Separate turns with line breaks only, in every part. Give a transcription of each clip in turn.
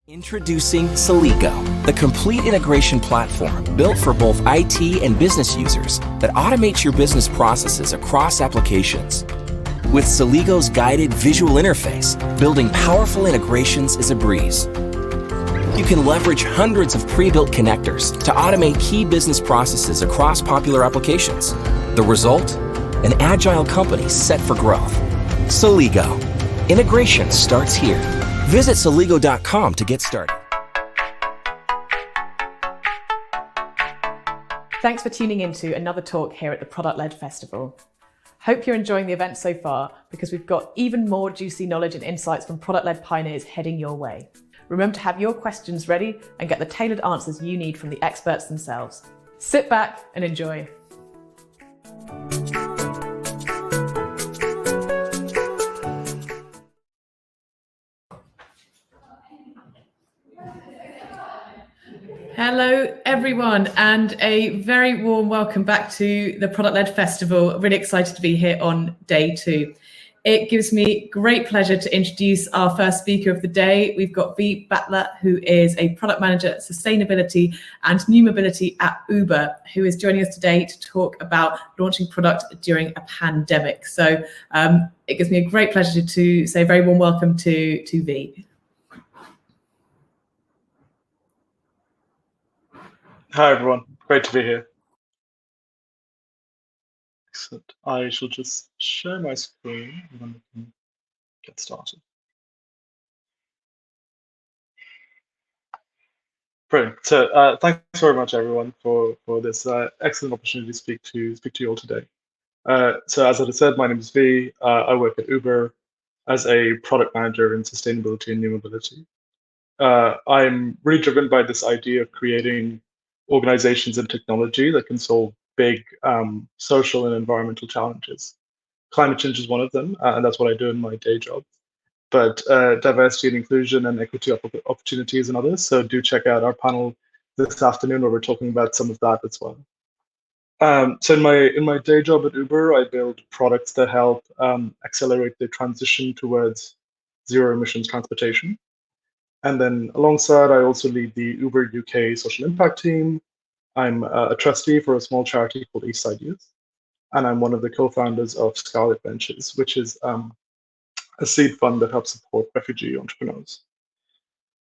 Introducing Celigo, the complete integration platform built for both IT and business users that automates your business processes across applications. With Celigo's guided visual interface, building powerful integrations is a breeze. You can leverage hundreds of pre-built connectors to automate key business processes across popular applications. The result? An agile company set for growth. Celigo. Integration starts here. Visit Celigo.com to get started.
Thanks for tuning into another talk here at the Product-Led Festival. Hope you're enjoying the event so far because we've got even more juicy knowledge and insights from product-led pioneers heading your way. Remember to have your questions ready and get the tailored answers you need from the experts themselves. Sit back and enjoy. Hello, everyone, and a very warm welcome back to the Product-Led Festival. Really excited to be here on day 2. It gives me great pleasure to introduce our first speaker of the day. We've got Vi Battler, who is a product manager, sustainability and new mobility at Uber, who is joining us today to talk about launching product during a pandemic. So it gives me a great pleasure to say a very warm welcome to Vi.
Hi, everyone. Great to be here. Excellent. I shall just share my screen and then we can get started. Brilliant. So thanks very much, everyone, for this excellent opportunity to speak to you all today. So as I said, my name is Vi. I work at Uber as a product manager in sustainability and new mobility. I'm really driven by this idea of creating organizations and technology that can solve big social and environmental challenges. Climate change is one of them, and that's what I do in my day job. But diversity and inclusion and equity opportunities and others. So do check out our panel this afternoon where we're talking about some of that as well. So in my day job at Uber, I build products that help accelerate the transition towards zero emissions transportation. And then alongside, I also lead the Uber UK social impact team. I'm a trustee for a small charity called Eastside Youth. And I'm one of the co-founders of Scarlet Ventures, which is a seed fund that helps support refugee entrepreneurs.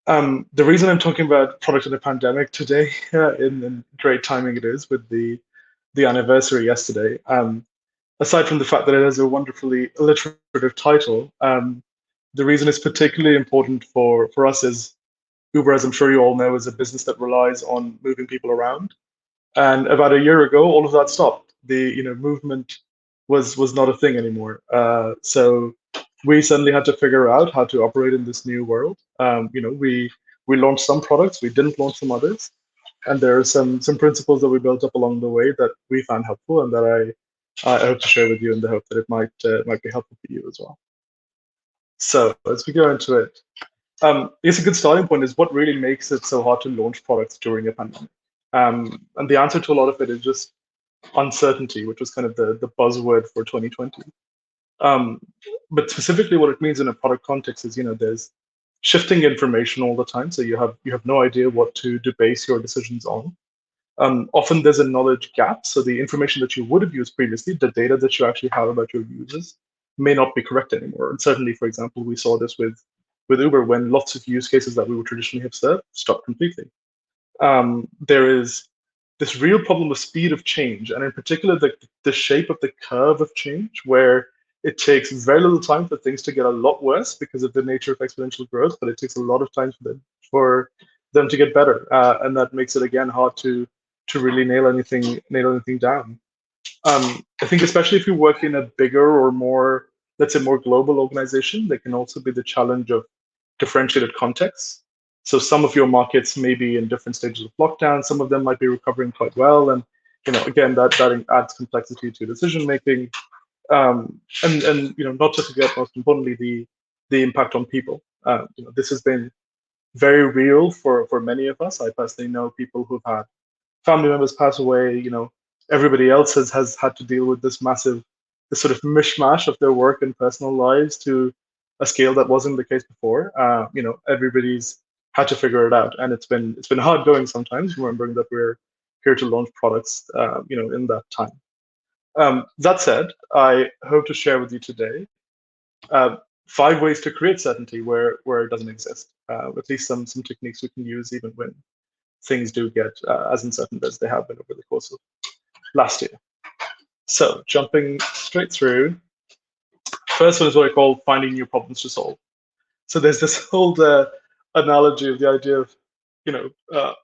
The reason I'm talking about product in a pandemic today, in great timing it is with the anniversary yesterday, aside from the fact that it has a wonderfully alliterative title, the reason it's particularly important for us is Uber, as I'm sure you all know, is a business that relies on moving people around. And about a year ago, all of that stopped. The movement was not a thing anymore. So we suddenly had to figure out how to operate in this new world. We launched some products, we didn't launch some others, and there are some principles that we built up along the way that we found helpful and that I hope to share with you in the hope that it might be helpful for you as well. So as we go into it, it's a good starting point is what really makes it so hard to launch products during a pandemic. And the answer to a lot of it is just uncertainty, which was kind of the buzzword for 2020. But specifically what it means in a product context is, there's shifting information all the time. So you have no idea what to base your decisions on. Often there's a knowledge gap. So the information that you would have used previously, the data that you actually have about your users, may not be correct anymore. And certainly, for example, we saw this with Uber when lots of use cases that we would traditionally have served stopped completely. There is this real problem of speed of change, and in particular, the shape of the curve of change, where it takes very little time for things to get a lot worse because of the nature of exponential growth, but it takes a lot of time for them to get better, and that makes it again hard to really nail anything down. I think especially if you work in a bigger or more, let's say, more global organization, there can also be the challenge of differentiated contexts. So some of your markets may be in different stages of lockdown. Some of them might be recovering quite well, and again, that adds complexity to decision making. And not to forget, most importantly, the impact on people. This has been very real for many of us. I personally know people who've had family members pass away. Everybody else has had to deal with this sort of mishmash of their work and personal lives to a scale that wasn't the case before. Everybody's had to figure it out, and it's been hard going sometimes, remembering that we're here to launch products, in that time. That said, I hope to share with you today 5 ways to create certainty where it doesn't exist. At least some techniques we can use even when things do get as uncertain as they have been over the course of last year. So jumping straight through, first one is what I call finding new problems to solve. So there's this old analogy of the idea of,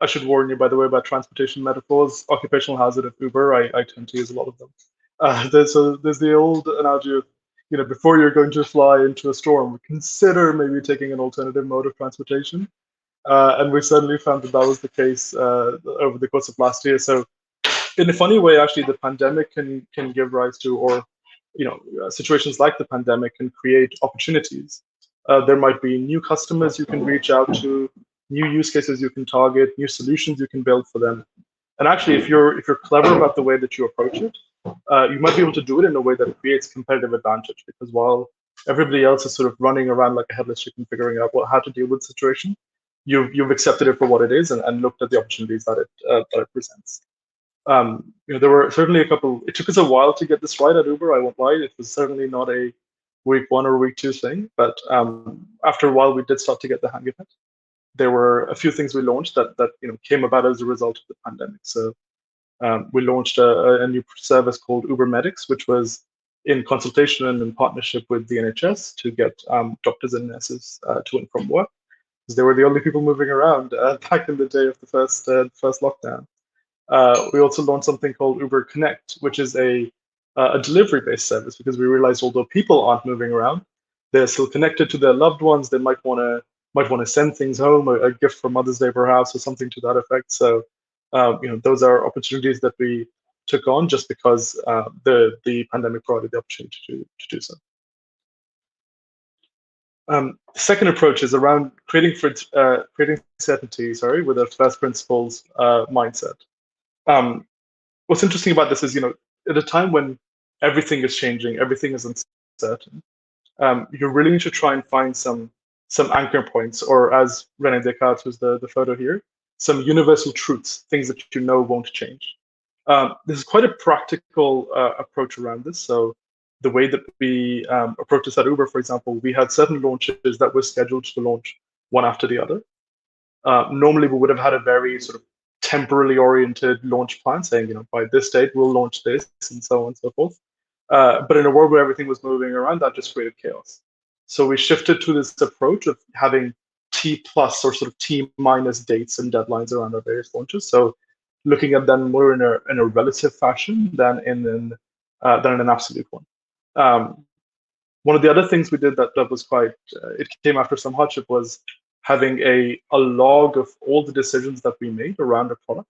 I should warn you, by the way, about transportation metaphors. Occupational hazard of Uber, I tend to use a lot of them. There's the old analogy of, before you're going to fly into a storm, consider maybe taking an alternative mode of transportation. And we certainly found that was the case over the course of last year. So in a funny way, actually, the pandemic can give rise to, or situations like the pandemic can create opportunities. There might be new customers you can reach out to, new use cases you can target, new solutions you can build for them. And actually, if you're clever about the way that you approach it, you might be able to do it in a way that creates competitive advantage. Because while everybody else is sort of running around like a headless chicken, figuring out how to deal with the situation, you've accepted it for what it is and looked at the opportunities that it presents. There were certainly a couple. It took us a while to get this right at Uber. I won't lie. It was certainly not a week 1 or week 2 thing, but after a while, we did start to get the hang of it. There were a few things we launched that came about as a result of the pandemic. So we launched a new service called Uber Medics, which was in consultation and in partnership with the NHS to get doctors and nurses to and from work, because they were the only people moving around back in the day of the first lockdown. We also launched something called Uber Connect, which is a delivery-based service, because we realized although people aren't moving around, they're still connected to their loved ones. They might want to send things home, a gift for Mother's Day perhaps, or something to that effect. So those are opportunities that we took on just because the pandemic provided the opportunity to do so. The second approach is around creating certainty, with a first principles mindset. What's interesting about this is, at a time when everything is changing, everything is uncertain, you really need to try and find some anchor points, or as René Descartes, who's the photo here, some universal truths, things that won't change. This is quite a practical approach around this. So the way that we approach this at Uber, for example, we had certain launches that were scheduled to launch one after the other. Normally, we would have had a very sort of temporally oriented launch plan saying, by this date, we'll launch this, and so on and so forth. But in a world where everything was moving around, that just created chaos. So we shifted to this approach of having T+ or sort of T- dates and deadlines around our various launches. So looking at them more in a relative fashion than in an absolute one. One of the other things we did that was quite, it came after some hardship, was having a log of all the decisions that we made around a product,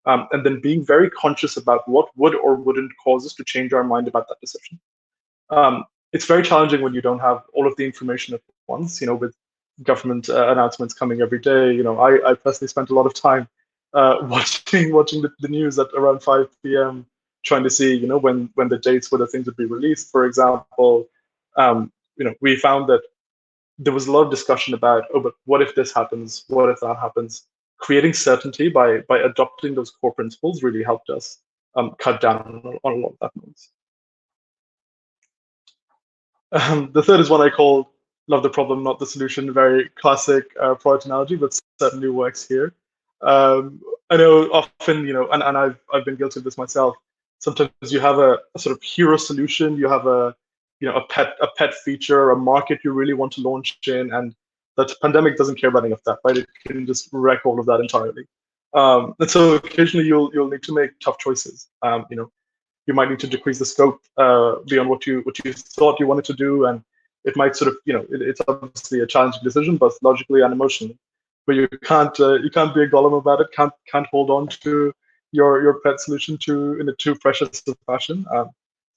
and then being very conscious about what would or wouldn't cause us to change our mind about that decision. It's very challenging when you don't have all of the information at once, with government announcements coming every day. I personally spent a lot of time watching the news at around 5 p.m., trying to see, when the dates where the things would be released. For example, we found that there was a lot of discussion about, but what if this happens? What if that happens? Creating certainty by adopting those core principles really helped us cut down on a lot of that noise. The third is one I call love the problem, not the solution. Very classic product analogy, but certainly works here. I know often, and I've been guilty of this myself. Sometimes you have a sort of hero solution, you have a pet feature, a market you really want to launch in, and the pandemic doesn't care about any of that, right? It can just wreck all of that entirely. And so occasionally you'll need to make tough choices. You might need to decrease the scope beyond what you thought you wanted to do, and it might sort of, it's obviously a challenging decision, both logically and emotionally. But you can't be a golem about it. Can't hold on to your pet solution in a too precious fashion.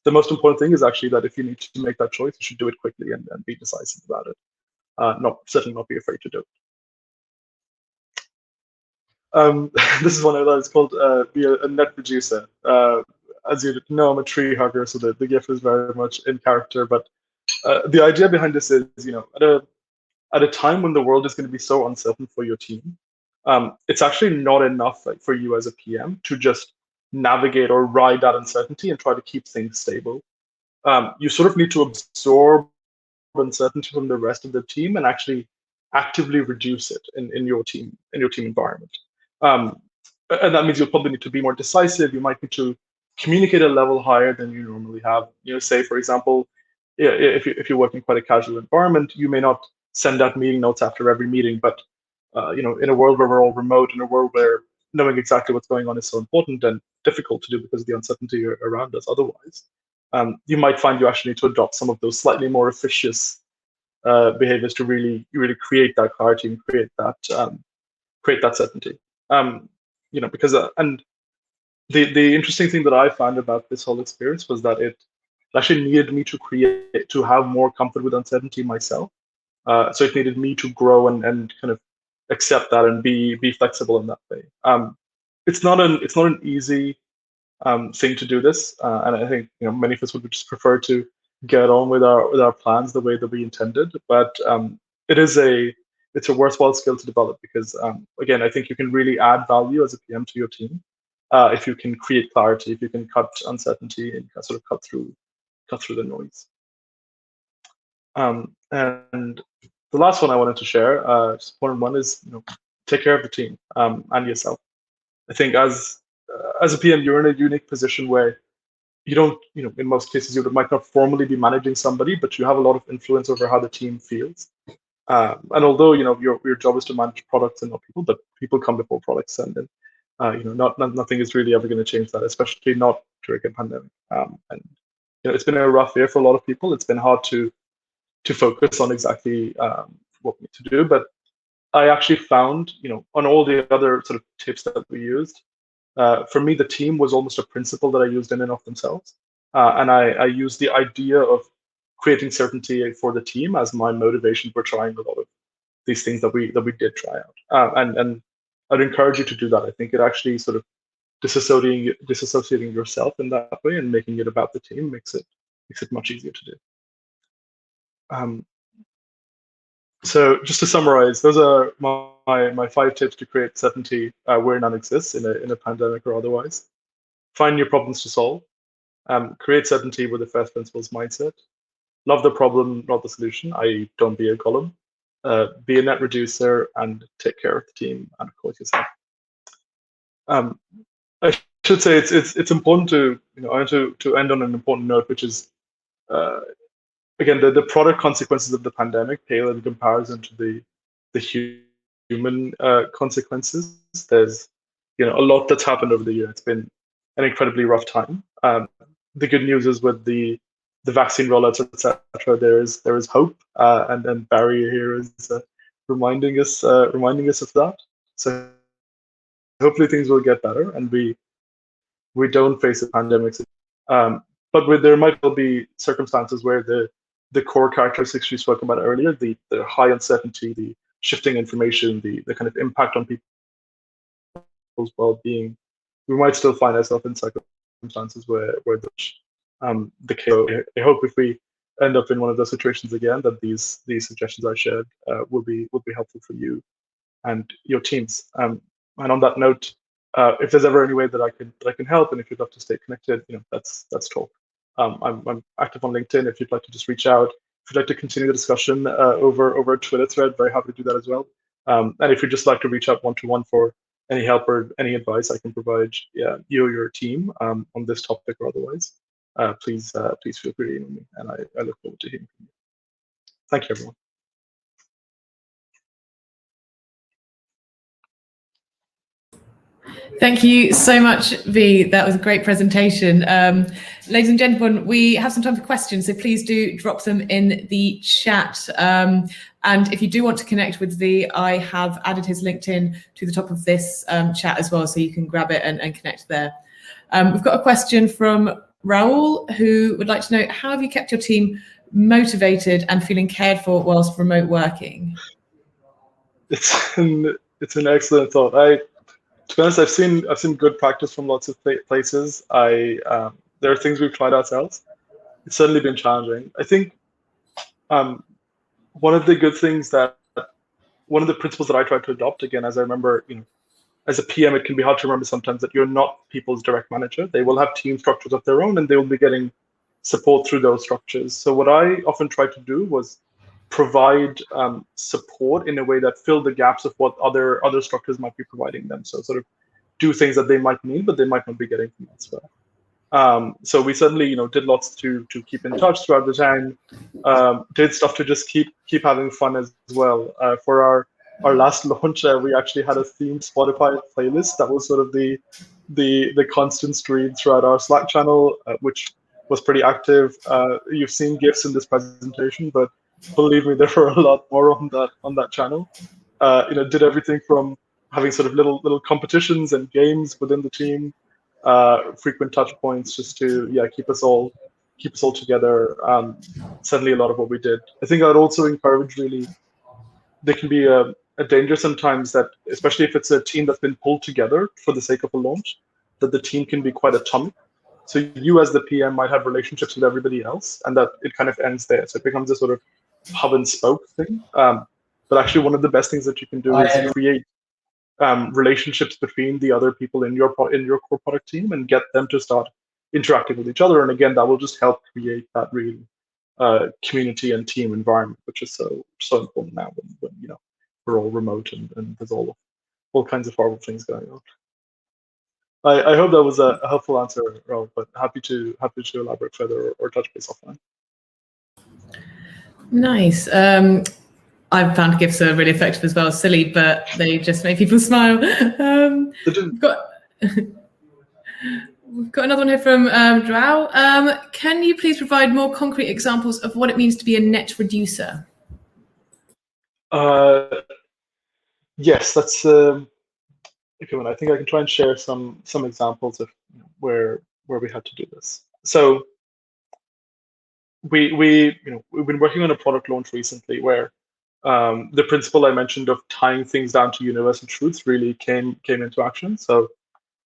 The most important thing is actually that if you need to make that choice, you should do it quickly and be decisive about it. Certainly not be afraid to do it. This is one I thought it's called be a net reducer. As you know, I'm a tree hugger, so the GIF is very much in character. But the idea behind this is, at a time when the world is going to be so uncertain for your team, it's actually not enough for you as a PM to just navigate or ride that uncertainty and try to keep things stable. You sort of need to absorb uncertainty from the rest of the team and actually actively reduce it in your team environment. And that means you'll probably need to be more decisive. You might need to communicate a level higher than you normally have. Say for example, if you're working quite a casual environment, you may not send out meeting notes after every meeting. But in a world where we're all remote, in a world where knowing exactly what's going on is so important and difficult to do because of the uncertainty around us otherwise, you might find you actually need to adopt some of those slightly more officious behaviors to really create that clarity and create that certainty. Because and the interesting thing that I found about this whole experience was that it actually needed me to have more comfort with uncertainty myself. So it needed me to grow and kind of accept that and be flexible in that way. It's not an easy thing to do this, and I think many of us would just prefer to get on with our plans the way that we intended. But it's a worthwhile skill to develop because again, I think you can really add value as a PM to your team if you can create clarity, if you can cut uncertainty and sort of cut through the noise. And the last one I wanted to share, just point one, is take care of the team and yourself. I think as a PM, you're in a unique position where you don't, in most cases, you might not formally be managing somebody, but you have a lot of influence over how the team feels. And although your job is to manage products and not people, but people come before products, and then nothing is really ever going to change that, especially not during a pandemic. And it's been a rough year for a lot of people. It's been hard to focus on exactly what we need to do, but I actually found, on all the other sort of tips that we used, for me, the team was almost a principle that I used in and of themselves. And I used the idea of creating certainty for the team as my motivation for trying a lot of these things that we did try out. And I'd encourage you to do that. I think it actually sort of disassociating yourself in that way and making it about the team makes it much easier to do. So just to summarize, those are my 5 tips to create certainty where none exists in a pandemic or otherwise. Find new problems to solve. Create certainty with a first principles mindset. Love the problem, not the solution. I don't be a column. Be a net reducer and take care of the team and of course yourself. I should say it's important to end on an important note, which is again, the product consequences of the pandemic pale in comparison to the human consequences. There's a lot that's happened over the year. It's been an incredibly rough time. The good news is with the vaccine rollouts, etc., there is hope, and then Barry here is reminding us of that. So hopefully things will get better and we don't face a pandemic. But there might well be circumstances where the core characteristics we spoke about earlier, the high uncertainty, the shifting information, the kind of impact on people's well-being, we might still find ourselves in circumstances where the case. I hope if we end up in one of those situations again, that these suggestions I shared will be helpful for you and your teams. And on that note, if there's ever any way that I can help, and if you'd love to stay connected, let's talk. I'm active on LinkedIn. If you'd like to just reach out, if you'd like to continue the discussion over a Twitter thread, very happy to do that as well. And if you'd just like to reach out one-to-one for any help or any advice I can provide you or your team on this topic or otherwise, please feel free to email me, and I look forward to hearing from you. Thank you, everyone.
Thank you so much, V. That was a great presentation. Ladies and gentlemen, we have some time for questions, so please do drop them in the chat. And if you do want to connect with V, I have added his LinkedIn to the top of this chat as well, so you can grab it and connect there. We've got a question from Raoul, who would like to know, how have you kept your team motivated and feeling cared for whilst remote working?
It's an excellent thought. To be honest, I've seen good practice from lots of places. There are things we've tried ourselves. It's certainly been challenging. I think one of the good things that one of the principles that I try to adopt, again, as I remember, as a PM, it can be hard to remember sometimes that you're not people's direct manager. They will have team structures of their own, and they will be getting support through those structures. So what I often tried to do was provide support in a way that filled the gaps of what other structures might be providing them. So sort of do things that they might need, but they might not be getting from elsewhere. So we certainly, did lots to keep in touch throughout the time. Did stuff to just keep having fun as well. For our last launch, we actually had a themed Spotify playlist that was sort of the constant stream throughout our Slack channel, which was pretty active. You've seen GIFs in this presentation, but believe me, there were a lot more on that channel. Did everything from having sort of little competitions and games within the team, frequent touch points, just to keep us all together. Certainly a lot of what we did. I think I'd also encourage, really, there can be a danger sometimes that, especially if it's a team that's been pulled together for the sake of a launch, that the team can be quite atomic. So you as the PM might have relationships with everybody else, and that it kind of ends there. So it becomes a sort of hub and spoke thing. But actually, one of the best things that you can do is create relationships between the other people in your core product team and get them to start interacting with each other. And again, that will just help create that real community and team environment, which is so important now when we're all remote and there's all kinds of horrible things going on. I hope that was a helpful answer, Raul, but happy to elaborate further or touch base offline.
Nice. I've found GIFs are really effective as well. Silly, but they just make people smile. We've got another one here from Drow. Can you please provide more concrete examples of what it means to be a net reducer?
Yes, that's a good one. I think I can try and share some examples of where we had to do this. So we've been working on a product launch recently where the principle I mentioned of tying things down to universal truths really came into action. So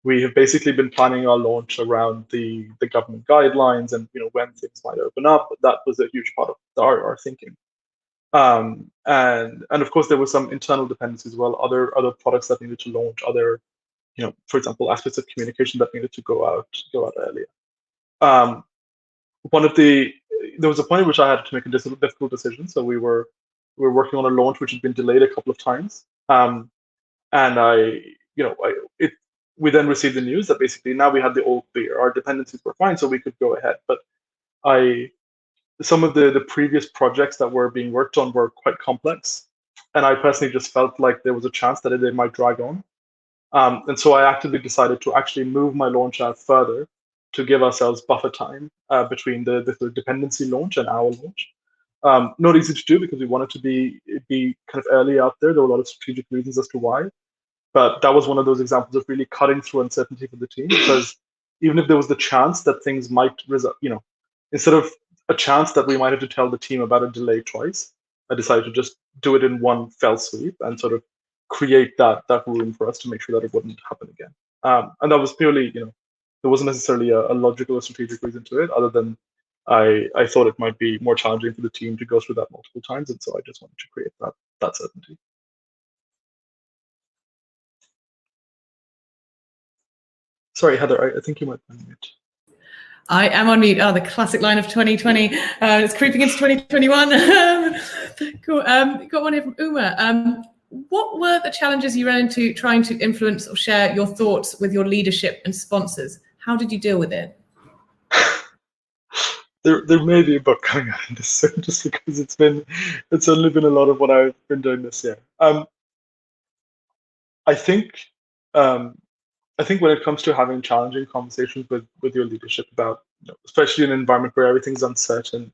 we have basically been planning our launch around the government guidelines and when things might open up. That was a huge part of our thinking. And of course there were some internal dependencies as well, other products that needed to launch, other for example, aspects of communication that needed to go out earlier. There was a point at which I had to make a difficult decision. So we were working on a launch which had been delayed a couple of times, and we then received the news that basically now we had the all clear, our dependencies were fine, so we could go ahead. But some of the previous projects that were being worked on were quite complex, and I personally just felt like there was a chance that they might drag on. And so I actively decided to actually move my launch out further to give ourselves buffer time between the dependency launch and our launch. Not easy to do because we wanted to be kind of early out there. There were a lot of strategic reasons as to why, but that was one of those examples of really cutting through uncertainty for the team, because even if there was the chance that things might result, instead of a chance that we might have to tell the team about a delay twice, I decided to just do it in one fell sweep and sort of create that room for us to make sure that it wouldn't happen again. And that was purely, there wasn't necessarily a logical or strategic reason to it, other than I thought it might be more challenging for the team to go through that multiple times, and so I just wanted to create that certainty. Sorry, Heather, I think you might be on mute.
I am on mute. Oh, the classic line of 2020. It's creeping into 2021. Cool. Got one here from Uma. What were the challenges you ran into trying to influence or share your thoughts with your leadership and sponsors? How did you deal with it?
There may be a book coming out in this soon, just because it's only been a lot of what I've been doing this year. I think when it comes to having challenging conversations with your leadership about, especially in an environment where everything's uncertain,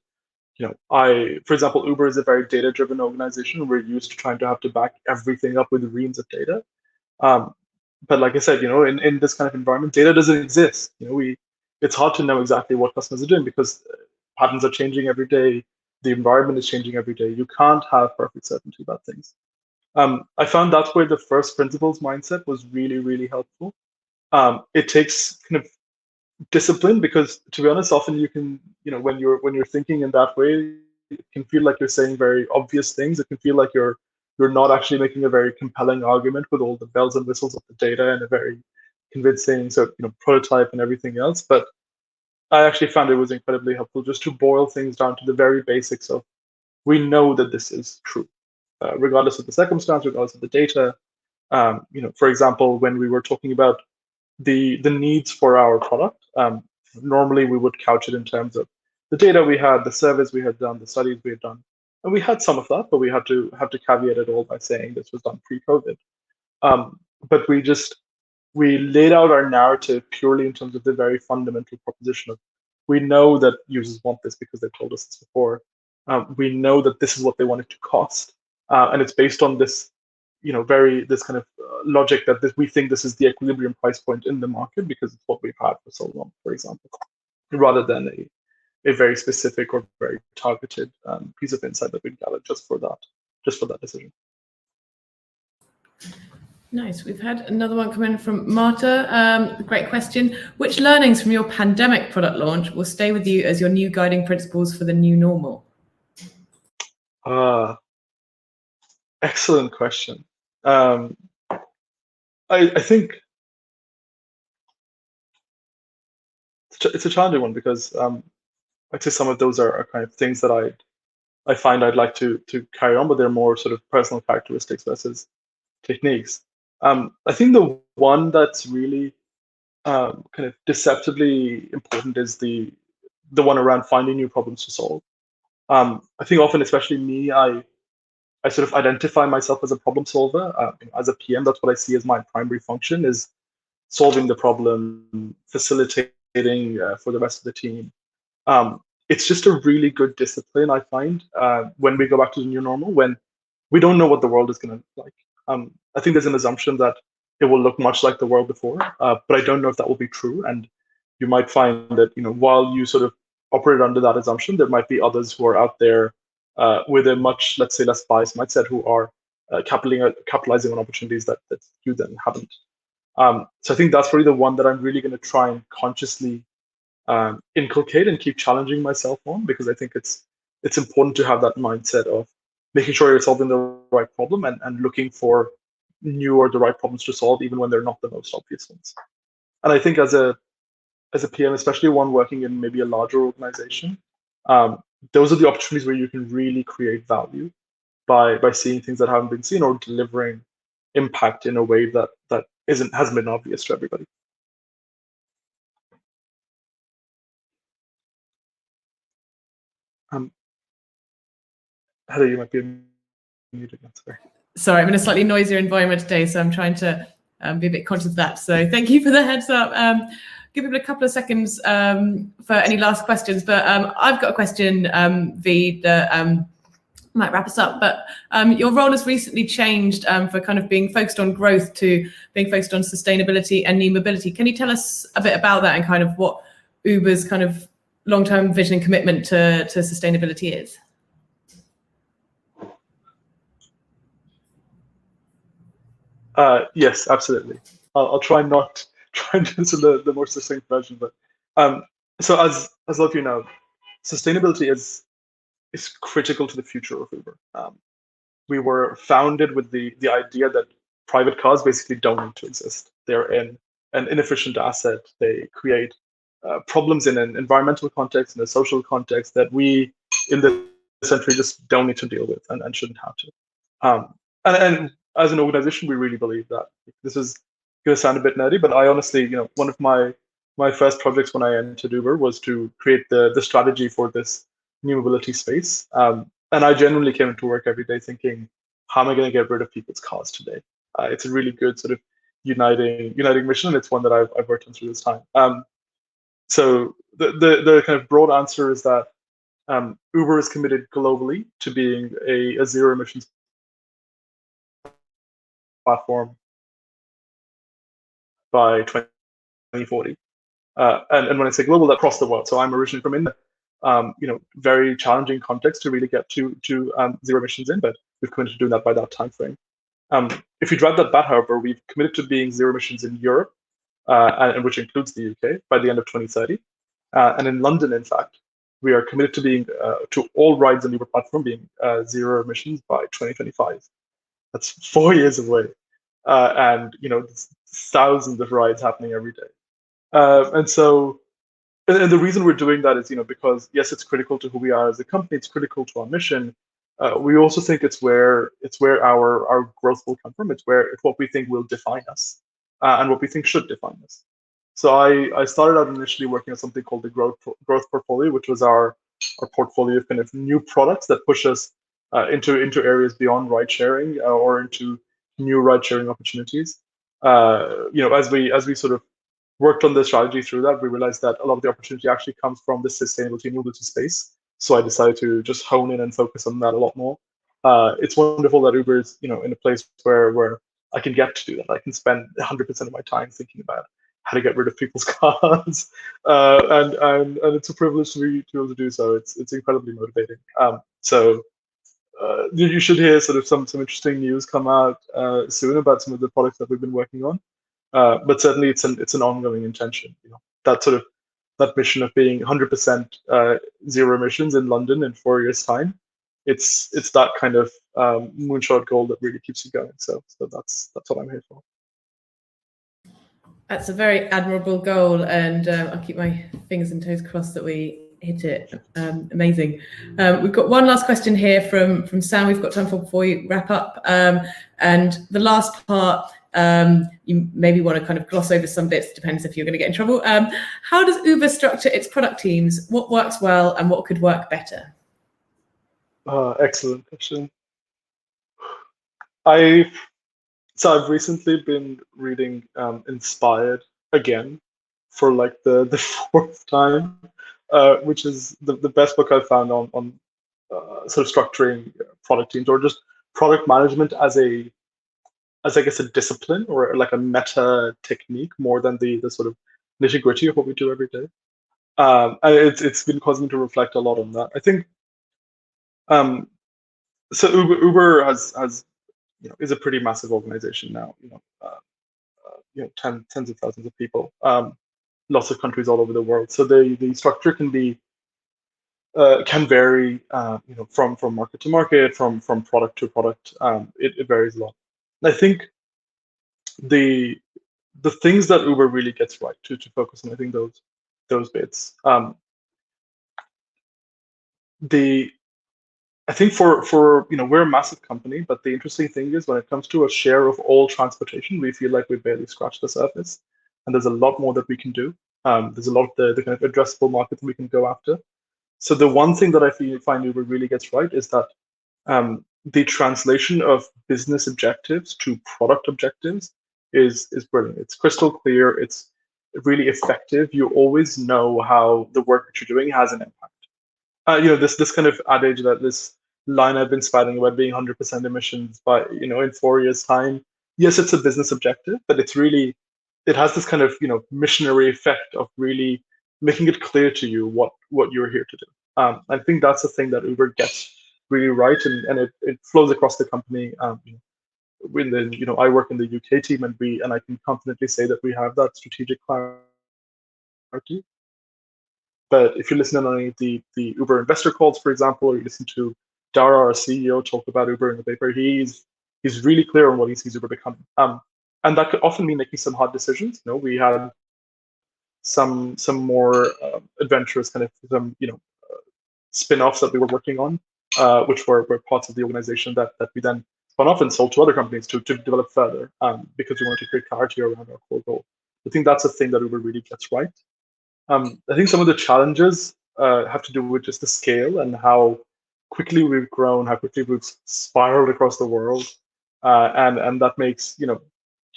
for example, Uber is a very data-driven organization. We're used to trying to have to back everything up with reams of data. But like I said, in this kind of environment, data doesn't exist. It's hard to know exactly what customers are doing because patterns are changing every day. The environment is changing every day. You can't have perfect certainty about things. I found that's where the first principles mindset was really, really helpful. It takes kind of discipline because, to be honest, often you can, when you're thinking in that way, it can feel like you're saying very obvious things. It can feel like you're you're not actually making a very compelling argument with all the bells and whistles of the data and a very convincing prototype and everything else. But I actually found it was incredibly helpful just to boil things down to the very basics of, we know that this is true, regardless of the circumstance, regardless of the data. For example, when we were talking about the needs for our product, normally we would couch it in terms of the data we had, the surveys we had done, the studies we had done, and we had some of that, but we had to caveat it all by saying this was done pre-COVID. But we laid out our narrative purely in terms of the very fundamental proposition of, we know that users want this because they've told us this before. We know that this is what they want it to cost, and it's based on this, this kind of logic that we think this is the equilibrium price point in the market because it's what we've had for so long, for example, rather than a very specific or very targeted piece of insight that we've gathered just for that decision.
Nice. We've had another one come in from Marta. Great question. Which learnings from your pandemic product launch will stay with you as your new guiding principles for the new normal?
Excellent question. I think it's a challenging one because I'd say some of those are kind of things that I find I'd like to carry on, but they're more sort of personal characteristics versus techniques. I think the one that's really kind of deceptively important is the one around finding new problems to solve. I think often, especially me, I sort of identify myself as a problem solver. As a PM, that's what I see as my primary function, is solving the problem, facilitating for the rest of the team. It's just a really good discipline, I find, when we go back to the new normal, when we don't know what the world is going to look like. I think there's an assumption that it will look much like the world before, but I don't know if that will be true. And you might find that, while you sort of operate under that assumption, there might be others who are out there with a much, let's say, less biased mindset, who are capitalizing on opportunities that you then haven't. So I think that's probably the one that I'm really going to try and consciously inculcate and keep challenging myself on, because I think it's important to have that mindset of making sure you're solving the right problem and looking for new or the right problems to solve, even when they're not the most obvious ones. And I think as a PM, especially one working in maybe a larger organization, those are the opportunities where you can really create value by seeing things that haven't been seen or delivering impact in a way that hasn't been obvious to everybody. Heather, you might be muted.
Sorry, I'm in a slightly noisier environment today, so I'm trying to be a bit conscious of that. So thank you for the heads up. Give people a couple of seconds for any last questions. But I've got a question, V, that might wrap us up. But your role has recently changed for kind of being focused on growth to being focused on sustainability and new mobility. Can you tell us a bit about that and kind of what Uber's kind of long-term vision and commitment to sustainability is?
Yes, absolutely. I'll try and do this in the more succinct version. But so as a lot of you know, sustainability is critical to the future of Uber. We were founded with the idea that private cars basically don't need to exist. They're an inefficient asset. They create problems in an environmental context, in a social context, that we in this century just don't need to deal with and shouldn't have to. And as an organization, we really believe that. This is going to sound a bit nerdy, but I honestly, one of my first projects when I entered Uber was to create the strategy for this new mobility space. And I genuinely came into work every day thinking, how am I going to get rid of people's cars today? It's a really good sort of uniting mission, and it's one that I've worked on through this time. So the kind of broad answer is that Uber is committed globally to being a zero emissions platform by 2040. And when I say global, that's across the world. So I'm originally from India, very challenging context to really get to zero emissions in, but we've committed to doing that by that time frame. If you drive that back, however, we've committed to being zero emissions in Europe, and which includes the UK, by the end of 2030. And in London, in fact, we are committed to being to all rides on the Uber platform being zero emissions by 2025. That's 4 years away, and thousands of rides happening every day. And so, and the reason we're doing that is, because yes, it's critical to who we are as a company. It's critical to our mission. We also think it's where our growth will come from. It's what we think will define us, and what we think should define us. So I started out initially working on something called the growth portfolio, which was our portfolio of kind of new products that push us into areas beyond ride sharing, or into new ride sharing opportunities. As we sort of worked on the strategy through that, we realized that a lot of the opportunity actually comes from the sustainability and mobility space. So I decided to just hone in and focus on that a lot more. It's wonderful that Uber is, in a place where I can get to do that. I can spend 100% of my time thinking about how to get rid of people's cars, and it's a privilege to be able to do so. It's incredibly motivating. So you should hear sort of some interesting news come out soon about some of the products that we've been working on. But certainly it's an ongoing intention. That mission of being 100% zero emissions in London in 4 years' time. It's that kind of moonshot goal that really keeps you going. So that's what I'm here for.
That's a very admirable goal, and I'll keep my fingers and toes crossed that we hit it. Amazing. We've got one last question here from Sam. We've got time for before we wrap up. And the last part, you maybe want to kind of gloss over some bits, depends if you're going to get in trouble. How does Uber structure its product teams? What works well and what could work better?
Excellent question. So I've recently been reading Inspired again for like the fourth time, which is the best book I've found on sort of structuring product teams, or just product management as I guess a discipline, or like a meta technique, more than the sort of nitty gritty of what we do every day. And it's been causing me to reflect a lot on that. I think so Uber has is a pretty massive organization now. Tens of thousands of people, lots of countries all over the world. So the structure can vary, from market to market, from product to product. It varies a lot. And I think the things that Uber really gets right to focus on, I think those bits. I think for we're a massive company, but the interesting thing is when it comes to a share of all transportation, we feel like we barely scratched the surface, and there's a lot more that we can do. There's a lot of the kind of addressable market that we can go after. So the one thing that I find Uber really gets right is that the translation of business objectives to product objectives is brilliant. It's crystal clear. It's really effective. You always know how the work that you're doing has an impact. This kind of adage, that this line I've been spouting about being 100% emissions by in 4 years' time. Yes, it's a business objective, but it has this kind of missionary effect of really making it clear to you what you're here to do. I think that's the thing that Uber gets really right, and it flows across the company. I work in the UK team, and I can confidently say that we have that strategic clarity. But if you listen to any of the Uber investor calls, for example, or you listen to Dara, our CEO, talk about Uber in the paper, he's really clear on what he sees Uber becoming. And that could often mean making some hard decisions. We had some more adventurous kind of spin-offs that we were working on, which were parts of the organization that we then spun off and sold to other companies to develop further, because we wanted to create clarity around our core goal. I think that's a thing that Uber really gets right. I think some of the challenges have to do with just the scale and how quickly we've grown, how quickly we've spiraled across the world, and that makes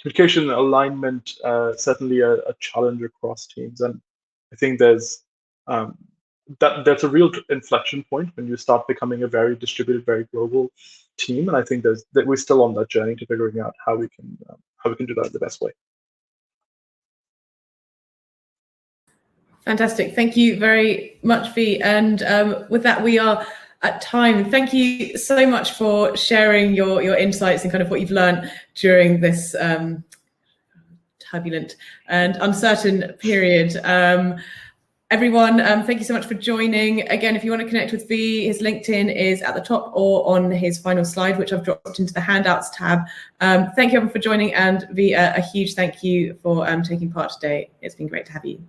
communication alignment certainly a challenge across teams. And I think there's a real inflection point when you start becoming a very distributed, very global team. And I think that we're still on that journey to figuring out how we can do that the best way.
Fantastic. Thank you very much, V. And with that, we are at time. Thank you so much for sharing your insights and kind of what you've learned during this turbulent and uncertain period. Everyone, thank you so much for joining. Again, if you want to connect with V, his LinkedIn is at the top or on his final slide, which I've dropped into the handouts tab. Thank you everyone for joining, and V, a huge thank you for taking part today. It's been great to have you.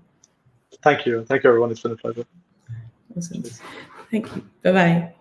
Thank you. Thank you, everyone. It's been a pleasure.
Awesome. Thank you. Bye-bye.